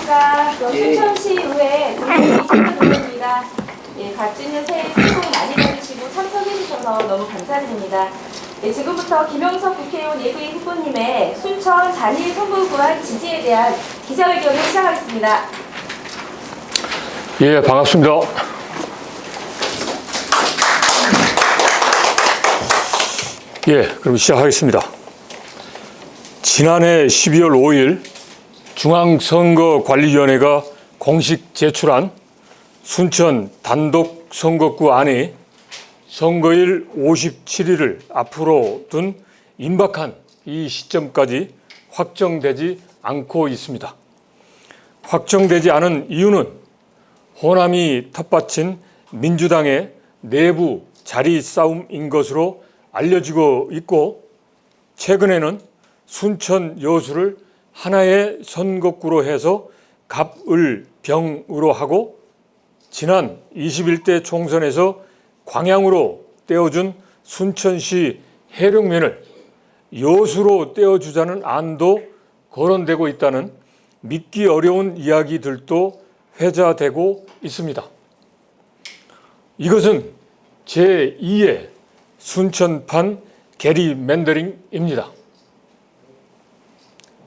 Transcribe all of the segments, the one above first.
안녕하십니까. 순천시의회 이진입니다. 예, 갓주년 새해 복 많이 받으시고 참석해 주셔서 너무 감사드립니다. 예, 지금부터 김영석 국회의원 예비 후보님의 순천 단일 선거구안 지지에 대한 기자회견을 시작하겠습니다. 예, 반갑습니다. 예, 그럼 시작하겠습니다. 지난해 12월 5일 중앙선거관리위원회가 공식 제출한 순천 단독 선거구 안이 선거일 57일을 앞으로 둔 임박한 이 시점까지 확정되지 않고 있습니다. 확정되지 않은 이유는 호남이 텃밭인 민주당의 내부 자리 싸움인 것으로 알려지고 있고, 최근에는 순천 여수를 하나의 선거구로 해서 갑을 병으로 하고, 지난 21대 총선에서 광양으로 떼어준 순천시 해령면을 여수로 떼어주자는 안도 거론되고 있다는 믿기 어려운 이야기들도 회자되고 있습니다. 이것은 제2의 순천판 게리맨더링입니다.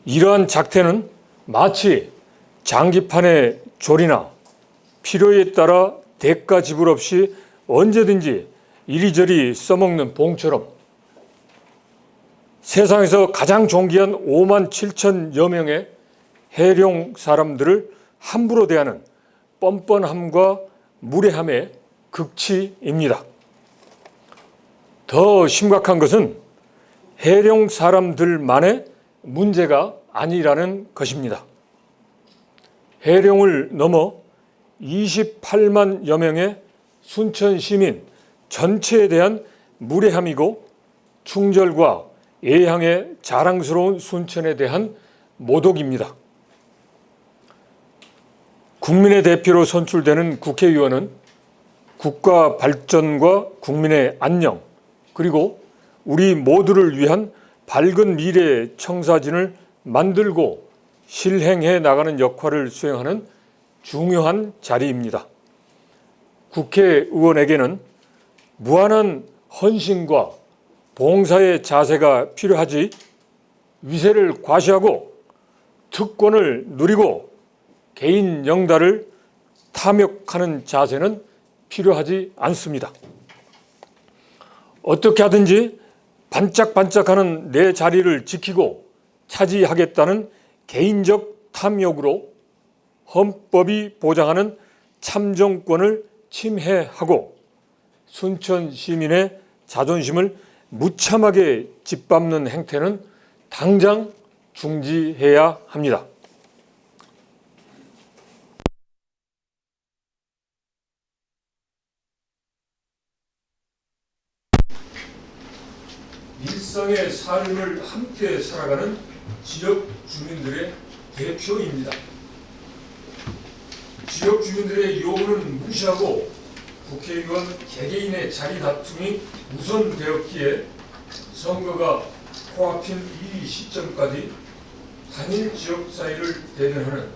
이러한 작태는 마치 장기판의 조리나 필요에 따라 대가 지불 없이 언제든지 이리저리 써먹는 봉처럼 세상에서 가장 존귀한 5만 7천여 명의 해령 사람들을 함부로 대하는 뻔뻔함과 무례함의 극치입니다. 더 심각한 것은 해령 사람들만의 문제가 아니라는 것입니다. 해령을 넘어 28만여 명의 순천 시민 전체에 대한 무례함이고, 충절과 예향의 자랑스러운 순천에 대한 모독입니다. 국민의 대표로 선출되는 국회의원은 국가 발전과 국민의 안녕, 그리고 우리 모두를 위한 밝은 미래의 청사진을 만들고 실행해 나가는 역할을 수행하는 중요한 자리입니다. 국회의원에게는 무한한 헌신과 봉사의 자세가 필요하지, 위세를 과시하고 특권을 누리고 개인 영달을 탐욕하는 자세는 필요하지 않습니다. 어떻게 하든지 반짝반짝하는 내 자리를 지키고 차지하겠다는 개인적 탐욕으로 헌법이 보장하는 참정권을 침해하고 순천 시민의 자존심을 무참하게 짓밟는 행태는 당장 중지해야 합니다. 일상의 삶을 함께 살아가는 지역 주민들의 대표입니다. 지역 주민들의 요구는 무시하고 국회의원 개개인의 자리 다툼이 우선되었기에 선거가 코앞인 이 시점까지 단일 지역 사이를 대변하는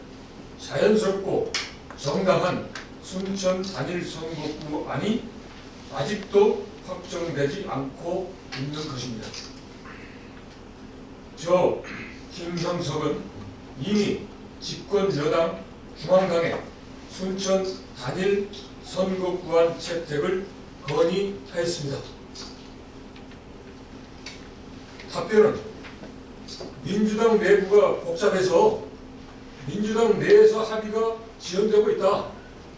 자연스럽고 정당한 순천 단일 선거구 안이 아직도 확정되지 않고 있는 것입니다. 저 김형석은 이미 집권 여당 중앙당에 순천 단일 선거구안 채택을 건의하였습니다. 답변은 민주당 내부가 복잡해서 민주당 내에서 합의가 지연되고 있다,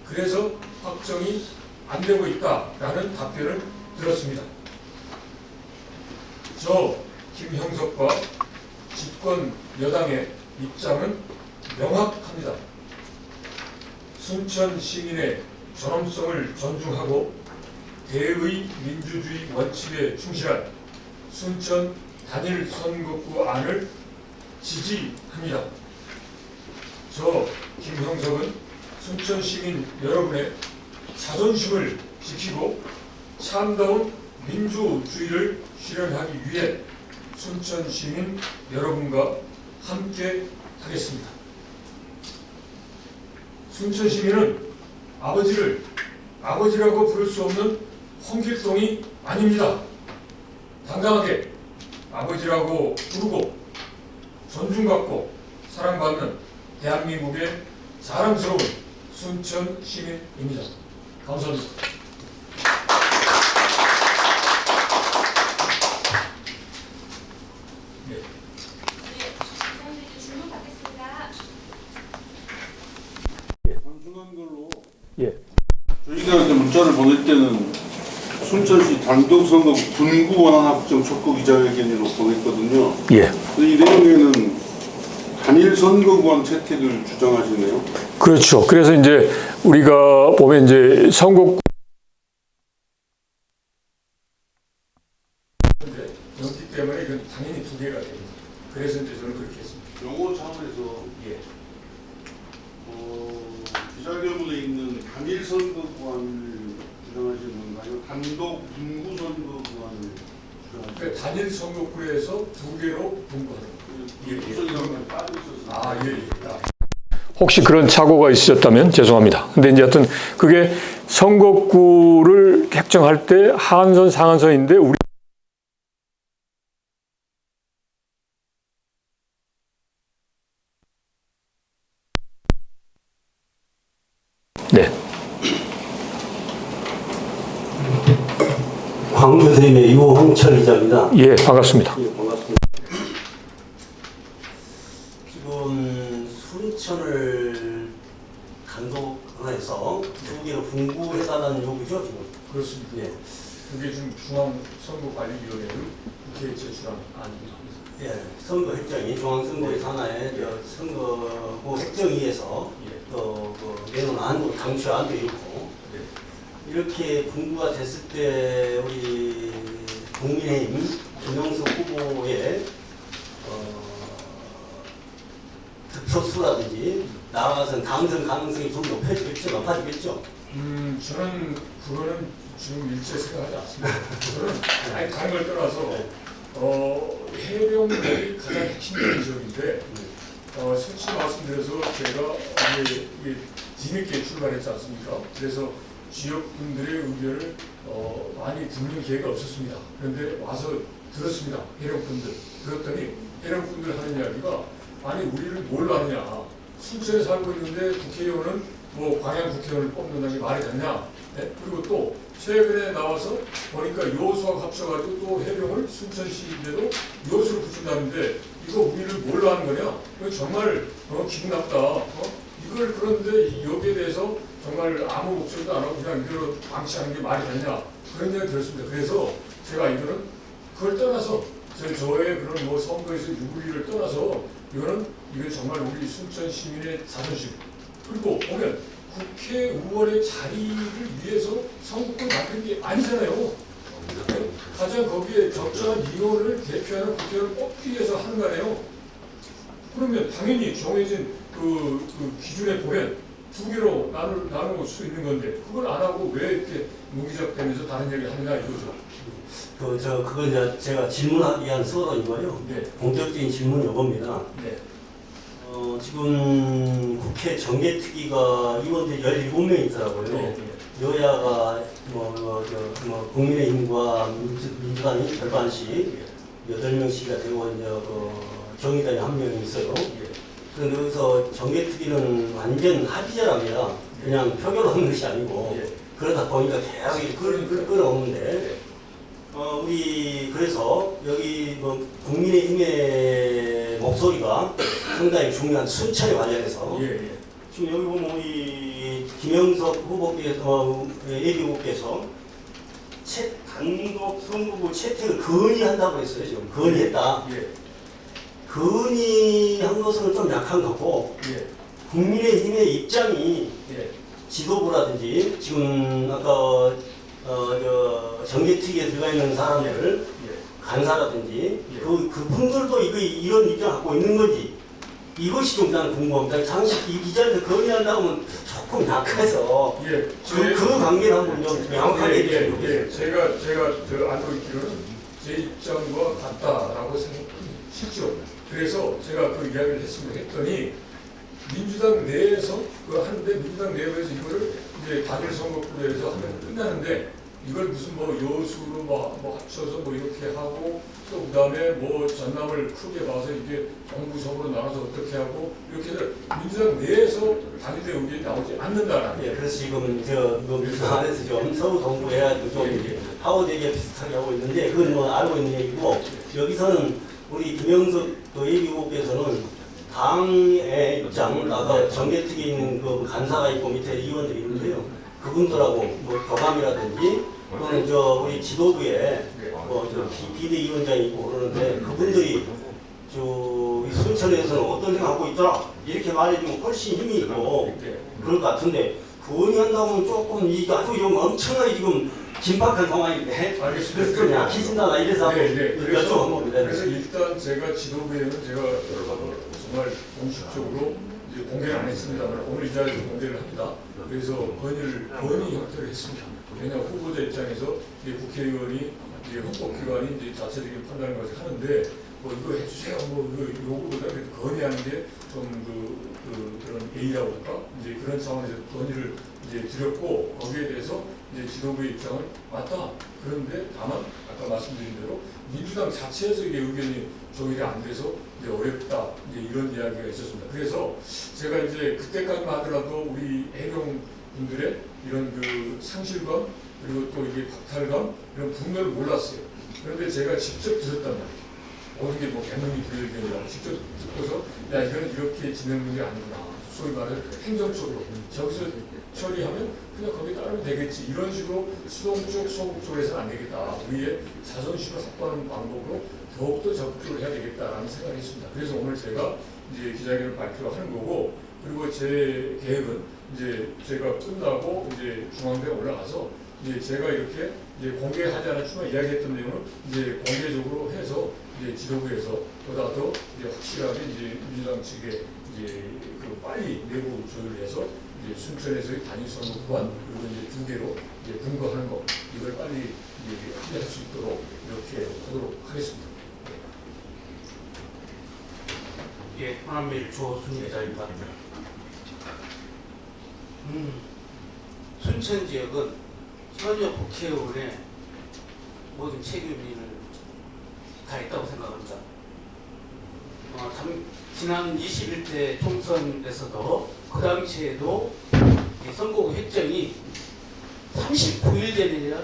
그래서 확정이 안 되고 있다라는 답변을 들었습니다. 저 김형석과 집권 여당의 입장은 명확합니다. 순천 시민의 존엄성을 존중하고 대의 민주주의 원칙에 충실한 순천 단일 선거구 안을 지지합니다. 저 김형석은 순천 시민 여러분의 자존심을 지키고 참다운 민주주의를 실현하기 위해 순천 시민 여러분과 함께 하겠습니다. 순천 시민은 아버지를 아버지라고 부를 수 없는 홍길동이 아닙니다. 당당하게 아버지라고 부르고 존중받고 사랑받는 대한민국의 자랑스러운 순천 시민입니다. 감사합니다. 네. 질문 받겠습니다. 단순한 걸로 예. 저희들한테 문자를 보낼 때는 순천시 단독 선거 분구 원안 확정 촉구 기자회견으로 보냈거든요. 예. 이 내용에는 단일 선거구원 채택을 주장하시네요. 그렇죠. 그래서 이제 우리가 보면 이제 선거 근데 그렇기 때문에 이건 당연히 두 개가 됩니다. 그래서 이제 저는 그렇게 했습니다. 용어 차원에서 예. 기자회견문에 있는 단일 선거구원을 주장하시는 건가요? 단독 분구 선거구원을 주장하시는 그러니까 단일 선거구에서 두 개로 분구하는 거예요. 구성이라고 빠져 있어서. 예. 혹시 그런 착오가 있으셨다면 죄송합니다. 근데 이제 하여튼 그게 선거구를 획정할 때 하한선 상한선인데 우리 네. 광주대임의 유홍철 기자입니다. 예, 반갑습니다. 예, 반갑습니다. 지금 순천을 단독화해서 두 개로 분구해달라는 요구죠, 지금. 그렇습니다. 예. 그게 지금 중앙선거관리위원회를 국회에 제출한 안입니다. 예, 선거 획정이 중앙선거의 산하에 선거구 획정위에서 예. 내놓은 안도 당초안도 있고 네. 이렇게 분구가 됐을 때 우리 국민의힘 김영석 후보의 득표수라든지 나아가서는 당선 가능성이 좀 높아지겠죠. 저는 그거는 지금 일체 생각하지 않습니다. 저는 아니 다른 걸 떠나서 해병들이 가장 핵심적인 지역인데 솔직히 말씀드려서 제가 이게 뒤늦게 출발했지 않습니까? 그래서 지역분들의 의견을 많이 듣는 기회가 없었습니다. 그런데 와서 들었습니다. 해령분들 들었더니 해령분들 하는 이야기가 아니 우리를 뭘 아느냐, 순천에 살고 있는데 국회의원은 뭐 광양 국회의원을 뽑는다는 게 말이 되냐. 네? 그리고 또 최근에 나와서 보니까 요수하고 합쳐가지고 또 해령을 순천시인데도 요수를 붙인다는데 이거 우리를 뭘로 하는 거냐? 이거 정말 기분 나쁘다. 이걸 그런데 여기에 대해서 정말 아무 목소리도 안 하고 그냥 이대로 방치하는 게 말이 되냐? 그런 얘기 들었습니다. 그래서 제가 이거는 그걸 떠나서 저의 그런 뭐 선거에서 유불리를 떠나서 이건 정말 우리 순천 시민의 자존심, 그리고 보면 국회의원의 자리를 위해서 선거권을 만든 게 아니잖아요. 네? 가장 거기에 적절한 인원을 대표하는 국회의원을 뽑기 위해서 하는 거네요. 그러면 당연히 정해진 그 기준에 보면 두 개로 나눌 수 있는 건데 그걸 안 하고 왜 이렇게 무기작되면서 다른 얘기를 하느냐 이거죠. 그건 이제 제가 질문하기 위한 서론이고요. 네. 본격적인 질문은 이겁니다. 네. 지금 국회 정개특위가 의원들이 17명 있더라고요. 네. 여야가 국민의힘과 민주당이 절반씩 8명씩이 되고 이제 정의당이 1명이 있어요. 그런데 여기서 정개특위는 완전 합의제랍니다. 그냥 표결하는 것이 아니고 그러다 보니까 계속 끌어오는데 우리 그래서 여기 국민의힘의 목소리가 상당히 중요한 순천에 관련해서 지금 여기 보면 우리 김영석 후보께서 예비후보께서 단독 선거구 채택을 건의한다고 했어요. 지금 건의했다. 건의한 것은 좀 약한 거고 국민의힘의 입장이 지도부라든지 지금 아까 정개특위에 들어가 있는 사람들 간사라든지 그분들도 이런 입장 갖고 있는 건지 이것이 좀 나는 궁금합니다. 당시 이 기자한테 건의한다고 하면 조금 약해서 그 관계를 한번 좀 명확하게 해주시면 좋겠습니다. 제가 알고 있기로는 제 입장과 같다라고 생각합니다. 실제로. 그래서 제가 그 이야기를 했더니 민주당 내에서 그거 하는데 민주당 내부에서 이거를 이제 단일 선거구로 해서 하면 끝나는데 이걸 무슨 뭐 여수로 뭐 합쳐서 뭐 이렇게 하고 또 그다음에 뭐 전남을 크게 봐서 이게 정부석으로 나눠서 어떻게 하고 이렇게 해서 민주당 내에서 단일의 의견이 나오지 않는다라는 예, 그래서 지금 민주당 안에서 지금 서로 동부해가지고 좀 이제 하고 얘기 비슷하게 하고 있는데 그건 뭐 알고 있는 얘기고 여기서는 우리 김영석 예비후보께서는 당의 입장, 아까 정계특위에 있는 그 간사가 있고 밑에 의원들이 있는데요. 그분들하고 뭐 교감이라든지 또는 우리 지도부에 뭐저 비대위원장이 있고 그러는데 그분들이 이 순천에서는 어떤 생각하고 있더라 이렇게 말해주면 훨씬 힘이 있고 그럴 것 같은데 건의한다면 조금 이게 아주 좀 엄청나게 지금 긴박한 상황인데 알겠습니다. 그래서 약해진다나 이래서 여쭤본 겁니다. 그래서 일단 제가 지도부에는 제가 정말 공식적으로 이제 공개를 안 했습니다만 오늘 이 자리에서 공개를 합니다. 그래서 건의 형태를 했습니다. 왜냐하면 후보자 입장에서 이제 국회의원이 이제 헌법기관이 이제 자체적인 판단을 가지고 하는데 뭐 이거 해주세요 뭐 요구보다 건의하는 게 좀 그런 예의라고 할까 이제 그런 차원에서 건의를 이제 드렸고 거기에 대해서 이제 지도부의 입장은 맞다. 그런데 다만 아까 말씀드린 대로 민주당 자체에서 이게 의견이 조율이 안 돼서 이제 어렵다. 이제 이런 이야기가 있었습니다. 그래서 제가 이제 그때까지만 하더라도 우리 해경 분들의 이런 그 상실감 그리고 또 이게 박탈감 이런 분노를 몰랐어요. 그런데 제가 직접 들었단 말이에요. 모든 게 뭐 개명이 들릴 게 아니라 직접 듣고서 야 이거는 이렇게 진행되는 게 아니구나. 소위 말해서 행정적으로 저기서 처리하면 그냥 거기 따르면 되겠지. 이런 식으로 수동적 소극적으로 해서는 안 되겠다. 우리의 자존심을 확보하는 방법으로 더욱더 적극적으로 해야 되겠다라는 생각을 했습니다. 그래서 오늘 제가 이제 기자회견을 발표하는 거고 그리고 제 계획은 이제 제가 끝나고 이제 중앙대에 올라가서 이제 제가 이렇게 이제 공개하지 않았지만 이야기했던 내용을 이제 공개적으로 해서 이제 지도부에서 보다 더 이제 확실하게 이제 민주당 측에 이제 그 빨리 내부 조율을 해서 이제 순천에서의 단일 선거구간 그리고 이제 2개로 이제 분거하는 거 이걸 빨리 이제 합의할 수 있도록 이렇게 하도록 하겠습니다. 예, 하남일 조순희 기자입니다. 순천 지역은 현역 국회의원의 모든 책임을 다했다고 생각합니다. 지난 21대 총선에서도 그 당시에도 이 선거구 획정이 39일 전에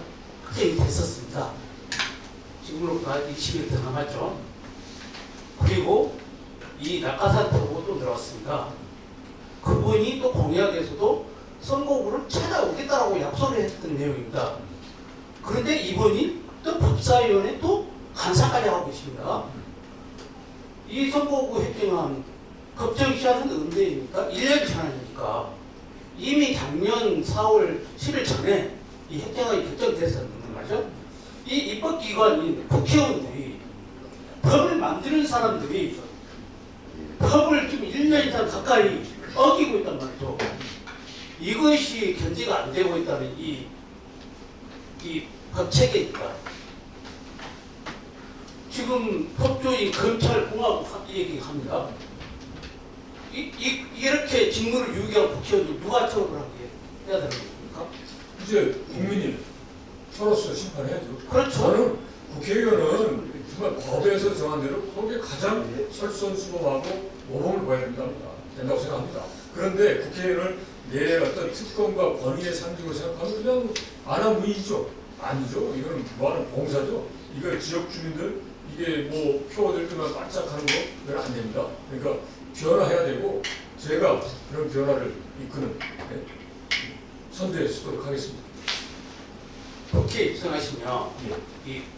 획정이 됐었습니다. 지금으로 20일 더 남았죠. 그리고 이 낙하산 타고 또 들어왔습니다. 그분이 또 공약에서도 선거구를 찾아오겠다라고 약속을 했던 내용입니다. 그런데 이분이 또 법사위원회 또 간사까지 하고 계십니다. 이 선거구 획정안 법정시한은 언제입니까? 1년 전 아닙니까? 이미 작년 4월 10일 전에 이 획정안이 결정됐었는데 말이죠. 이 입법기관인 국회의원들이 법을 만드는 사람들이 법을 지금 1년 이상 가까이 어기고 있단 말이죠. 이것이 견제가 안 되고 있다는 이 법체계입니다. 지금 법조인 검찰공화국 얘기합니다. 이렇게 직무를 유기한 국회의원들 누가 처벌을 하게 해야 되는 겁니까? 이제 국민이 서로서 심판해야죠. 그렇죠. 저는 국회의원은 정말 법에서 정한 대로 거기에 가장 설선수범하고 모범을 보여야 된다고 생각합니다. 그런데 국회의원을 내 어떤 특권과 권위의 상징으로 생각하면 그냥 안하무이죠. 아니죠. 이거는 뭐하는 봉사죠. 이거 지역 주민들 이게 뭐 표 얻을 때만 반짝하는 거 그건 안 됩니다. 그러니까 변화해야 되고 제가 그런 변화를 이끄는 선대에 서도록 하겠습니다. 국회에 입성하시면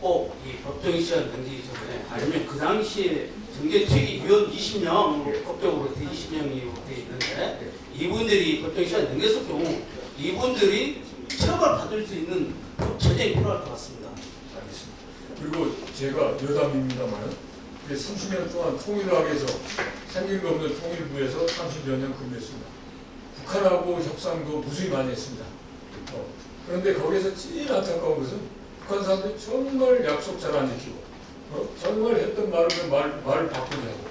꼭 이 법정 시한 등기기 전에 아니면 그 당시에 정계특위 위원 20명 법적으로 20명이 돼 있는데 이분들이 법정 시한 등기했을 경우 이분들이 처벌받을 수 있는 법 제정이 필요할 것 같습니다. 알겠습니다. 그리고 제가 여담입니다만 30년 동안 통일학에서 생긴 거 없는 통일부에서 30여 년 근무했습니다. 북한하고 협상도 무수히 많이 했습니다. 그런데 거기서 제일 안타까운 것은 북한 사람들이 정말 약속 잘 안 지키고 정말 했던 말을 바꾸지 하고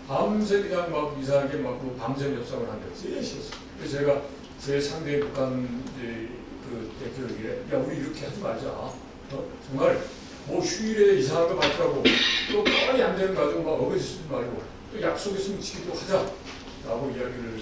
밤새 그냥 막 이상하게 막 밤새 협상을 한대요. 제일 싫었어요. 그래서 제가 제 상대 북한 이제 그 대표에게 야 우리 이렇게 하지 말자. 정말 뭐 휴일에 이상한 거 발표하고 또 뻔히 안 되는 거 가지고 막 어거지 쓰지 말고 또 약속했으면 지키도록 하자라고 이야기를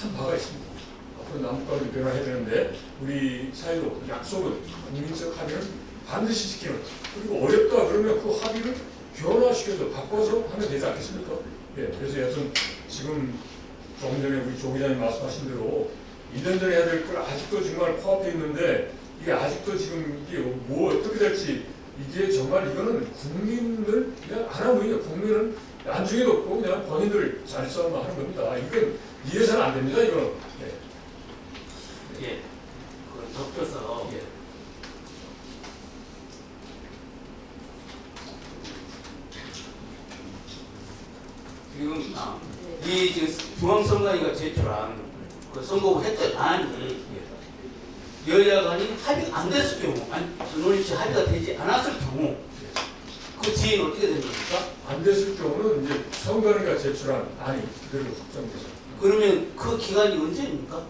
한 바가 있습니다. 앞으로 남북관을 변화해야 되는데 우리 사이도 약속은 국민적 합의는 반드시 지키는 그리고 어렵다 그러면 그 합의를 변화시켜서 바꿔서 하면 되지 않겠습니까? 예, 그래서 여튼 지금 조금 전에 우리 조 기자님 말씀하신 대로 1년 전에 해야 될 걸 아직도 정말 코앞에 있는데 이게 아직도 지금 이게 뭐 어떻게 될지 이게 정말 이거는 국민을 그냥 하나무이냐 국민은 안중에도 없고 그냥 본인들 잘 싸움만 하는 겁니다. 이건 이래서는 안 됩니다. 이거는. 예. 예. 그 덮여서 예. 지금 이 지금 중앙선관위가 제출한 그 선거구 획득 안이 여야 간이 합의가 안 됐을 경우, 아니 논의치 합의가 되지 않았을 경우 그 지위는 어떻게 되는 겁니까? 안 됐을 경우는 이제 선관위가 제출한 안이 그대로 확정돼서 그러면 그 기간이 언제입니까?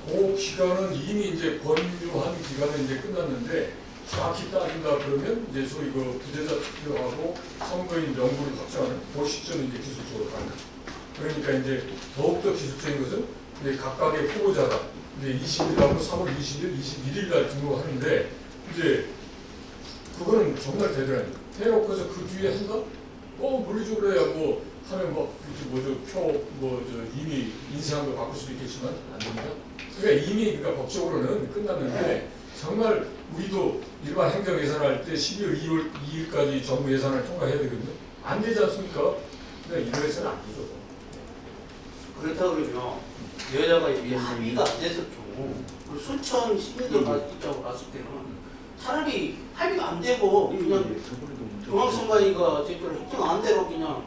그 기간은 이미 이제 권유한 기간은 이제 끝났는데 정확히 따진다 그러면 이제 소위 그 부재자 투표하고 선거인 명부를 확정하는 그 시점이 이제 기술적으로 가는 거죠. 그러니까 이제 더욱더 기술적인 것은 이제 각각의 후보자가 이제 20일하고 3월 20일, 21일 날 등록하는데 이제 그거는 정말 대단해요. 해놓고서 그 뒤에 한다? 물리적으로 해야 뭐 하면 뭐 뭐죠 이미 인쇄한 거 바꿀 수도 있겠지만 안 됩니다. 그러니까 이미 그러니까 법적으로는 끝났는데 정말 우리도 일반 행정 예산할 때 12월 2일까지 정부 예산을 통과해야 되거든요. 안 되지 않습니까? 그러니까 이래서는 안 되죠. 그렇다 그러면 여야가 이게 합의가 안 됐을 경우 그 순천 시민들 입장으로 봤을 때는 차라리 합의가 안 되고 그냥 중앙선관위가 제대로 협정 안 대로 그냥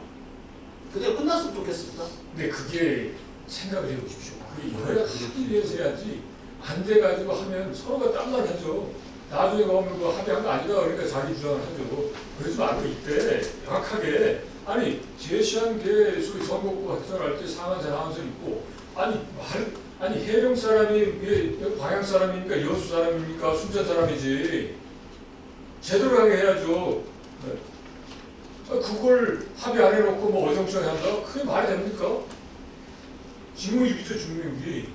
그대로 끝났으면 좋겠습니다. 근데 그게 생각을 해보십시오. 그게 여야 합의를 해서 해야지 안 돼가지고 하면 서로가 땀만 하죠. 나중에 가면 그 합의한 거 아니다 그러니까 자기 주장을 하죠. 그러지 말고 이때 명확하게 아니 제시한 게 소위 선거구 확정할 때 상한 상한선 있고 아니 해령 사람이 왜 광양 사람입니까 여수 사람입니까 순천 사람이지 제대로 하게 해야죠. 네. 그걸 합의 안 해놓고 뭐 어정쩡히 한다? 그게 말이 됩니까? 직무유기죠, 직무유기.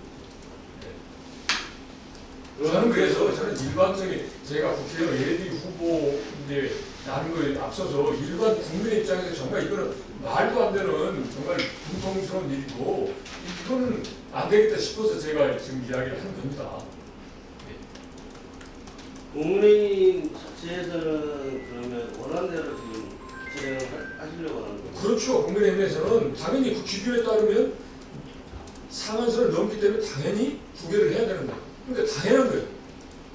저는 그래서 저는 일반적인 제가 국회의원 예비 후보 이제 나는 거에 앞서서 일반 국민의 입장에서 정말 이거는 말도 안 되는 정말 분통스러운 일이고 이거는 안 되겠다 싶어서 제가 지금 이야기를 하는 겁니다. 국민의힘 자체에서는 그러면 원안대로 지금 진행을 하시려고 하는 거죠? 그렇죠. 국민의힘에서는 당연히 그 기준에 따르면 상한선을 넘기 때문에 당연히 부결을 해야 되는 거예요. 그러니까 당연한 거예요.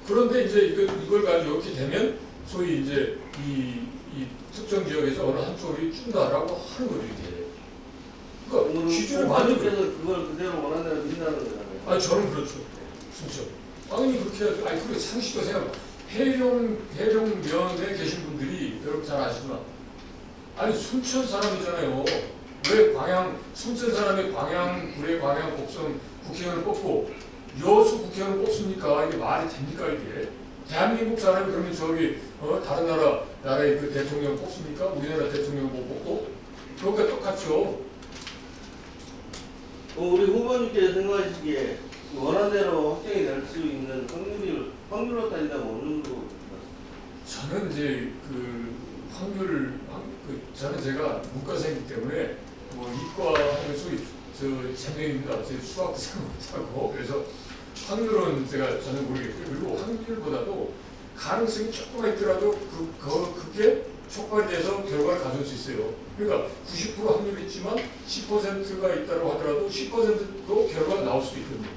그런데 이제 이걸 가지고 이렇게 되면 소위 이제 이 특정 지역에서 어느 한쪽이 준다라고 하는 거죠, 이게. 그러니까 기준을 맞는 거예요. 그걸 그대로 원안대로 민다는 거잖아요. 아니, 저는 그렇죠. 진짜. 당연히 그렇게 해야죠. 아니, 그게 상식도 생각해. 해령면에 계신 분들이 여러분 잘 아시지만, 아니, 순천 사람이잖아요. 왜 순천 사람이 광양구례, 광양, 곡성 국회의원을 뽑고, 여수 국회의원을 뽑습니까? 이게 말이 됩니까, 이게? 대한민국 사람이 그러면 다른 나라의 그 대통령 뽑습니까? 우리나라 대통령 못 뽑고? 그러니까 똑같죠. 우리 후보님께서 생각하시기에 원안대로 확정이 될 수 있는 확률로 따진다면 어느 정도? 저는 이제 저는 제가 문과생이기 때문에 뭐 이과하면 소위 재능입니다. 제 수학도 생각 못하고 그래서 확률은 저는 모르겠고요. 그리고 확률보다도 가능성이 조금만 있더라도 그게 촉발돼서 결과를 가져올 수 있어요. 그러니까 90% 확률이 있지만 10%가 있다고 하더라도 10%도 결과가 나올 수도 있거든요.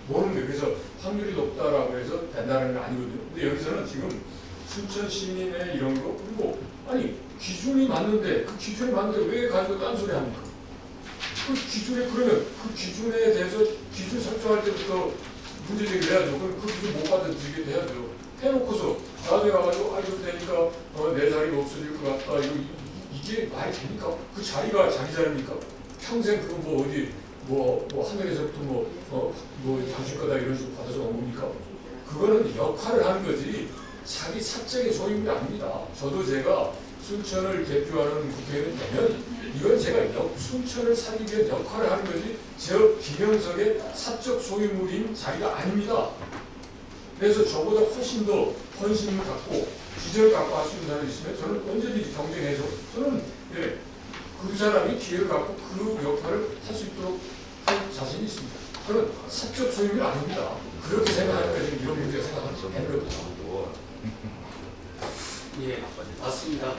모르는 거예요. 그래서 확률이 높다라고 해서 된다는 건 아니거든요. 근데 여기서는 지금 순천 시민의 이런 거 그리고 아니 기준이 맞는데 그 기준이 맞는데 왜 가지고 딴소리 합니까? 그 기준에 그러면 그 기준에 대해서 기준 설정할 때부터 문제제기를 해야죠. 그럼 그 기준 못 받아들이게 해야죠. 해놓고서 나중에 와가지고 이거 되니까 내 자리가 없어질 것 같다. 이게 이게 말이 됩니까? 그 자리가 자기 자리입니까? 평생 그거 뭐 어디 뭐 하늘에서부터 뭐 당신 거다 이런 식으로 받아서 온 겁니까? 그거는 역할을 하는 거지 자기 사적인 소유물이 아닙니다. 저도 제가 순천을 대표하는 국회의원이 되면 이건 제가 순천을 살리기 위한 역할을 하는 거지 저 김영석의 사적 소유물인 자리가 아닙니다. 그래서 저보다 훨씬 더 헌신을 갖고 기저를 갖고 할 수 있는 사람이 있으면 저는 언제든지 경쟁해서 저는 그 사람이 기회를 갖고 그 역할을 할 수 있도록 할 자신이 있습니다. 저는 사적 소유물이 아닙니다. 그렇게 생각하니까 지금 이런 문제가 생각하는 거예요. 예, 맞습니다.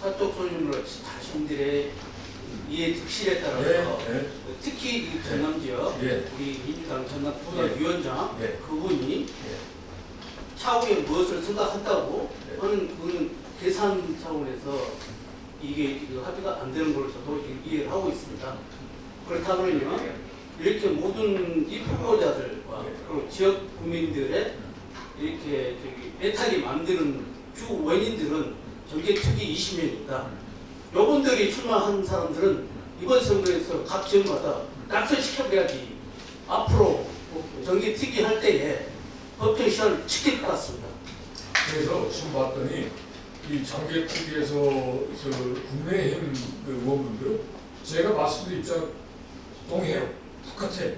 사적 소유물을 자신들의 이해 득실에 따라서 특히 이 전남 지역 우리 민주당 전남 부위원장 그분이 차후에 무엇을 생각한다고 하는 그는 계산 차원에서 이게 합의가 안 되는 걸 저도 이해를 하고 있습니다. 그렇다 그러면 이렇게 모든 이 후보자들과 그리고 지역 국민들의 이렇게 애타게 만드는 주 원인들은 정계특위 20명입니다. 요분들이 출마한 사람들은 이번 선거에서 각 지역마다 낙선시켜야지 앞으로 정계특위 할 때에 법정 시간을 지킬 것 같습니다. 그래서 지금 봤더니 이 정계특위에서 국민의힘 그 의원분들 제가 말씀드린 입장 동해요. 똑같아.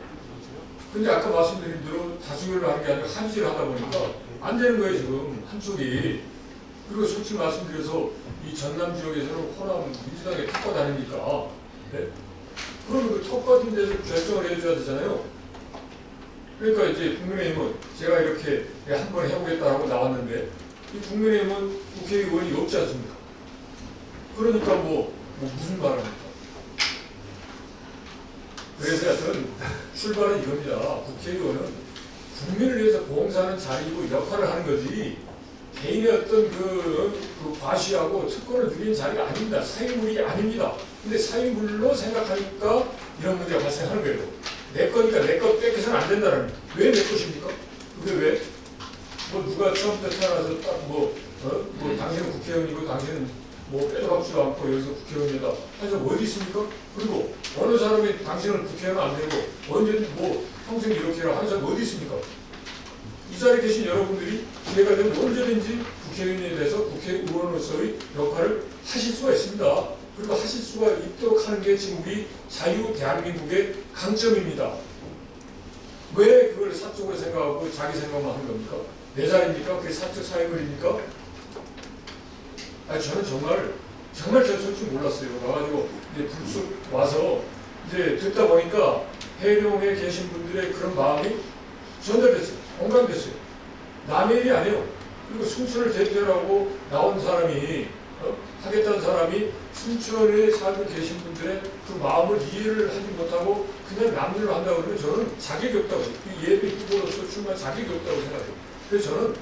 근데 아까 말씀드린 대로 다수결을 하는 게 아니라 합의를 하다 보니까 안 되는 거예요 지금 한쪽이. 그리고 솔직히 말씀드려서 이 전남 지역에서는 호남 민주당에 턱과 다니니까 그러면 그 턱 같은 데서 결정을 해줘야 되잖아요. 그러니까 이제 국민의힘은 제가 이렇게 한번 해보겠다고 나왔는데 이 국민의힘은 국회의원이 없지 않습니까? 그러니까 뭐 무슨 말을 합니까? 그래서 하여튼 출발은 이겁니다. 국회의원은 국민을 위해서 봉사하는 자리이고 역할을 하는 거지 개인의 어떤 그 과시하고 특권을 누리는 자리가 아닙니다. 사유물이 아닙니다. 근데 사유물로 생각하니까 이런 문제가 발생하는 거예요. 내 거니까 내 것 뺏겨서는 안 된다는 거예요. 왜 내 것입니까? 그게 왜? 뭐 누가 처음부터 태어나서 딱 당신은 국회의원이고 당신은 빼도박지도 않고 여기서 국회의원이다. 해서 어디 있습니까? 그리고 어느 사람이 당신은 국회의원 안 되고 언제든 평생 이렇게 해라 하는 사람이 어디 있습니까? 이 자리에 계신 여러분들이 기회가 되면 언제든지 국회의원에 대해서 국회의원으로서의 역할을 하실 수가 있습니다. 그리고 하실 수가 있도록 하는 게 지금 우리 자유 대한민국의 강점입니다. 왜 그걸 사적으로 생각하고 자기 생각만 하는 겁니까? 내 자리입니까? 그게 사적 사회물입니까? 저는 정말 저 솔직히 몰랐어요. 와가지고 이제 불쑥 와서 이제 듣다 보니까 해룡에 계신 분들의 그런 마음이 전달됐어요. 공감됐어요. 남의 일이 아니에요. 그리고 순천을 대표하고 나온 사람이 하겠다는 사람이 순천에 살고 계신 분들의 그 마음을 이해를 하지 못하고 그냥 남들로 한다고 그러면 저는 자격이 없다고 예비 후보로서 출마 자격이 없다고 생각해요. 그래서 저는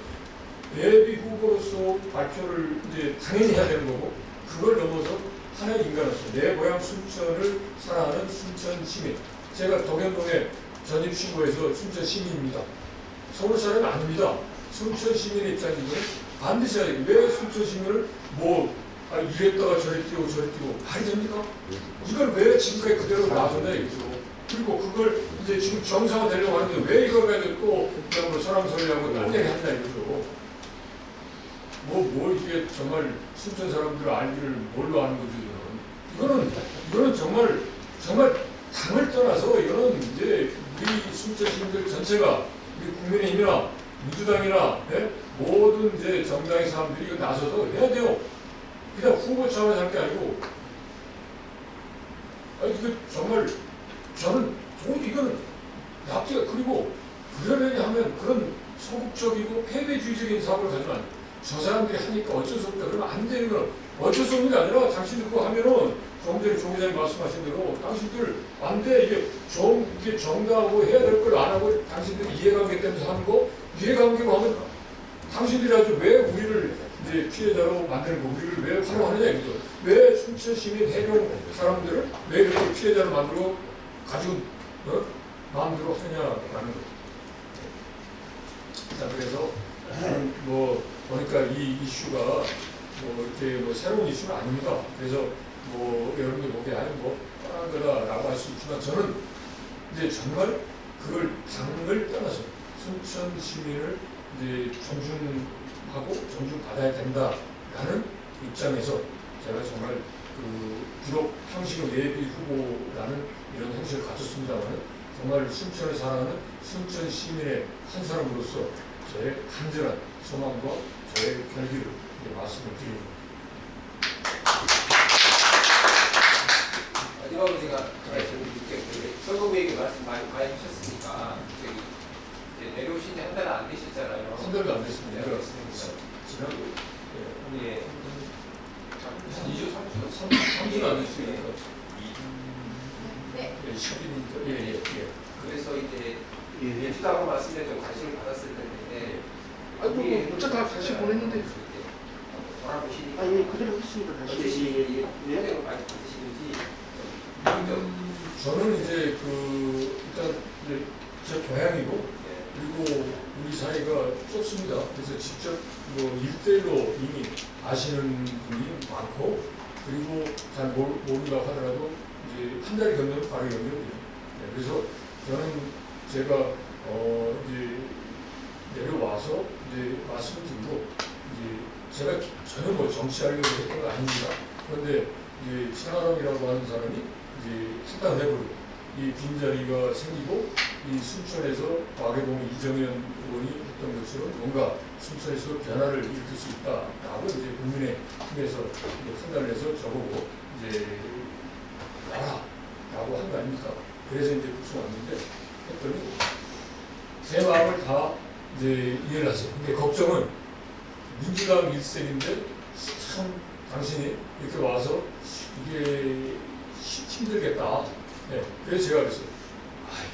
예비 후보로서 발표를 이제 당연히 해야 되는 거고 그걸 넘어서 하나의 인간으로서 내 고향 순천을 사랑하는 순천 시민. 제가 동현동에 전입신고해서 순천 시민입니다. 서울 사람이 아닙니다. 순천 시민의 입장에서는 반드시 해야 돼요. 왜 순천 시민을 이랬다가 저리 뛰고 말이 됩니까? 이걸 왜 지금까지 그대로 놔뒀냐 이거죠. 그리고 그걸 이제 지금 정상화 되려고 하는데 왜 이걸 가지고 또 설왕설래하고 딴얘기 한다 이거죠. 이게 정말 순천 사람들 알기를 뭘로 하는 거지 이거는 정말 당을 떠나서 이거는 이제 우리 순천 시민들 전체가 우리 국민의힘이나 민주당이나 모든 이제 정당의 사람들이 이거 나서서 해야 돼요. 그냥 후보 차원에서 할 게 아니고 이거 정말 저는 이거는 납득이 그리고 그러려니 하면 그런 소극적이고 패배주의적인 사고를 가지면 안 돼요. 저 사람들이 하니까 어쩔 수 없다. 그러면 안 되는 건 어쩔 수 없는 게 아니라 당신들 그거 하면은 조금 전에 조 기자님 말씀하신 대로 당신들 안 돼. 이게 정당하고 해야 될 걸 안 하고 당신들이 이해관계 때문에 하는 거 이해관계로 하면 당신들이 아주 왜 우리를 이제 피해자로 만드는 거 우리를 왜 활용하느냐 이거죠. 왜 순천 시민 해룡 사람들을 왜 이렇게 피해자로 만들고 가지고 마음대로 하느냐라는 거죠. 자 그래서 보니까 이 이슈가 뭐 이렇게 뭐 새로운 이슈는 아닙니다. 그래서 뭐 여러분들 보기에 아니 뭐 뻔한 거다라고 할 수 있지만 저는 이제 정말 그걸 당을 떠나서 순천 시민을 이제 존중하고 존중받아야 된다라는 입장에서 제가 정말 그 비록 형식은 예비 후보라는 이런 형식을 가졌습니다만 정말 순천을 사랑하는 순천 시민의 한 사람으로서 저의 간절한 소망과 저의 결기를 말씀을 드립니다. 마지막으로 제가 질문드릴게요. 선거구 얘기 말씀 많이 하셨으니까 저기 이제 내려오신 지 한 달 안 되셨잖아요. 한 달도 안 됐습니다. 네, 알겠습니다. 지난 예. 한 2주, 3주? 3주는 안 됐습니다. 네. 예, 10일이니까 예. 그래서 이제 민주당으로 말씀에 좀 관심을 받았을 텐데 아이고, 뭐 문자 다 다시 보냈는데. 돌아보시니까 아니, 그대로 했습니다. 어떠시 예. 현장을 많이 받으시는지 좀 저는 이제 그 일단 이제 제 고향이고 그리고 우리 사이가 좁습니다. 그래서 직접 뭐 일대일로 이미 아시는 분이 많고 그리고 잘 모른다 하더라도 이제 한 달이 건너면 바로 연결돼요. 네, 그래서 저는 제가 이제 내려와서 이제 말씀을 드리고 이제 제가 전혀 뭐 정치하려고 했던 거 아닙니다. 그런데 이제 최나람이라고 하는 사람이 이제 식당을 해버리고 이 빈자리가 생기고 이 순천에서 마계봉 이정현 의원이 했던 것처럼 뭔가 순천에서 변화를 일으킬 수 있다라고 이제 국민의힘에서 판단을 해서 저보고 이제 나라라고 한 거 아닙니까? 그래서 이제 북송 왔는데 했더니 제 마음을 다 이제 이해를 하세요. 근데 걱정은 민주당 일색인데 참 당신이 이렇게 와서 이게 힘들겠다. 네, 그래서 제가 그랬어요.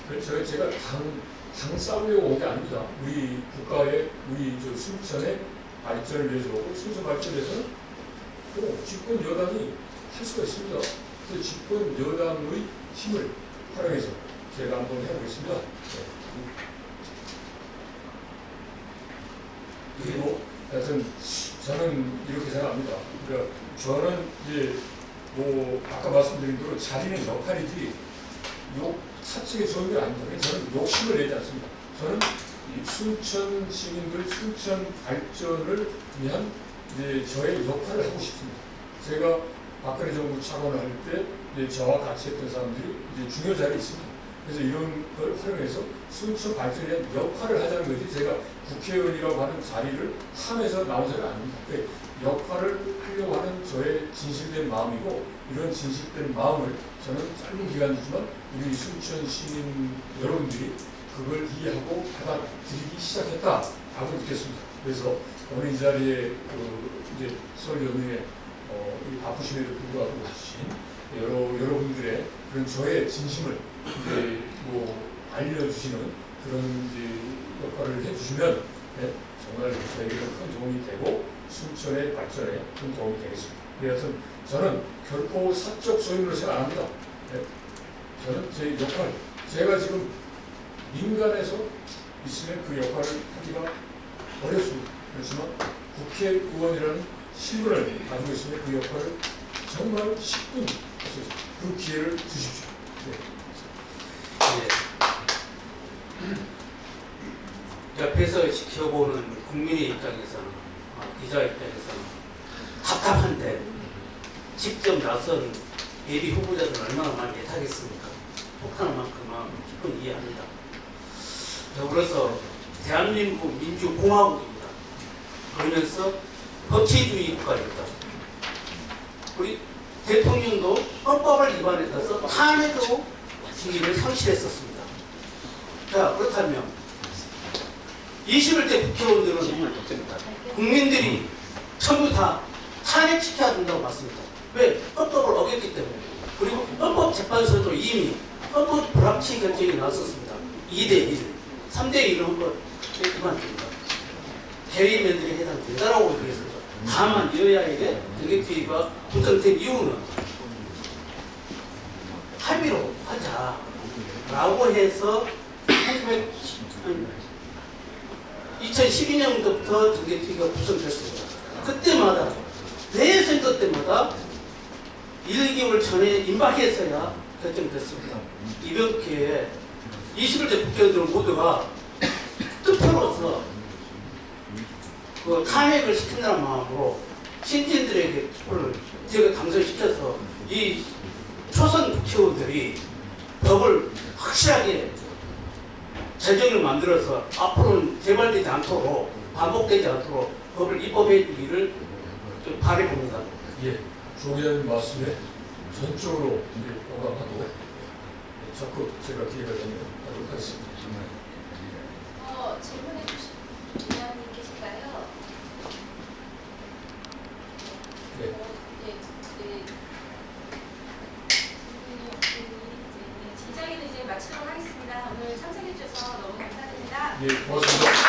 그래서 제가 당 싸우려고 온 게 아닙니다. 우리 국가의, 우리 저 순천의 발전을 위해서 오고, 순천 발전에서는 집권 여당이 할 수가 있습니다. 그래서 집권 여당의 힘을 활용해서 제가 한번 해보겠습니다. 네. 그리고 하여튼 저는 이렇게 생각합니다. 그러니까 저는 이제 뭐 아까 말씀드린 대로 자리는 역할이지 사측에 좋은 게 아닙니다. 저는 욕심을 내지 않습니다. 저는 이 순천 시민들 순천 발전을 위한 이제 저의 역할을 하고 싶습니다. 제가 박근혜 정부 차관을 할 때 저와 같이 했던 사람들이 이제 중요 자리에 있습니다. 그래서 이런 걸 활용해서 순천 발전에 대한 역할을 하자는 거지 제가 국회의원이라고 하는 자리를 탐해서 나온 사람이 아닙니다. 역할을 하려고 하는 저의 진실된 마음이고 이런 진실된 마음을 저는 짧은 기간이지만 우리 순천 시민 여러분들이 그걸 이해하고 받아들이기 시작했다라고 느꼈습니다. 그래서 오늘 이 자리에 이제 설 연휴에 이 바쁘심에도 불구하고 하신 여러분들의 그런 저의 진심을 이제 뭐 알려주시는 그런 이제 역할을 해주시면 정말 저에게도 큰 도움이 되고 순천의 발전에 큰 도움이 되겠습니다. 그래서 저는 결코 사적 소임으로 생각 안 합니다. 저는 제 역할, 제가 지금 민간에서 있으면 그 역할을 하기가 어렵습니다. 그렇지만 국회의원이라는 신분을 가지고 있으면 그 역할을 정말 10분 할 수 있습니다. 그 기회를 주십시오. 옆에서 지켜보는 국민의 입장에서는 기자 입장에서는 답답한데 직접 나선 예비 후보자들은 얼마나 많이 애타겠습니까? 폭탄한 만큼 깊은 이해합니다. 더불어서 대한민국 민주공화국입니다. 그러면서 법치주의 국가입니다. 우리 대통령도 헌법을 위반해서 탄핵으로 직위를 상실했었습니다. 자, 그렇다면 21대 국회의원들은 국민들이 전부 다 탄핵시켜야 된다고 봤습니다. 왜? 헌법을 어겼기 때문에. 그리고 헌법재판소도 이미 헌법 불합치 결정이 나왔었습니다. 2대1, 3대1은 헌법 그만둡니다. 대리인들이 해당된다라고 얘기했습니다. 다만 여야에게 정액투기가 부정된 이유는 합의로 하자라고 해서 2012년부터 정액투기가 구성됐습니다. 그때마다 매 선거 때마다 1개월 전에 임박했어야 결정됐습니다. 이번 기회에 21대 국회의원들 모두가 투표로서 그 탄핵을 시킨다는 마음으로 신진들에게 투표를 제가 당선시켜서 이 초선 국회의원들이 법을 확실하게 제정을 만들어서 앞으로는 재발되지 않도록 반복되지 않도록 법을 입법해 주기를 좀 바라봅니다. 예, 조의원 말씀에 전적으로 공감하고 적극 제가 기회가 되면 하도록 하겠습니다. 질문해 주실 의원님 계실까요? 네. 기자회견 이제 마치도록 하겠습니다. 오늘 참석해 주셔서 너무 감사드립니다. 예, 고맙습니다.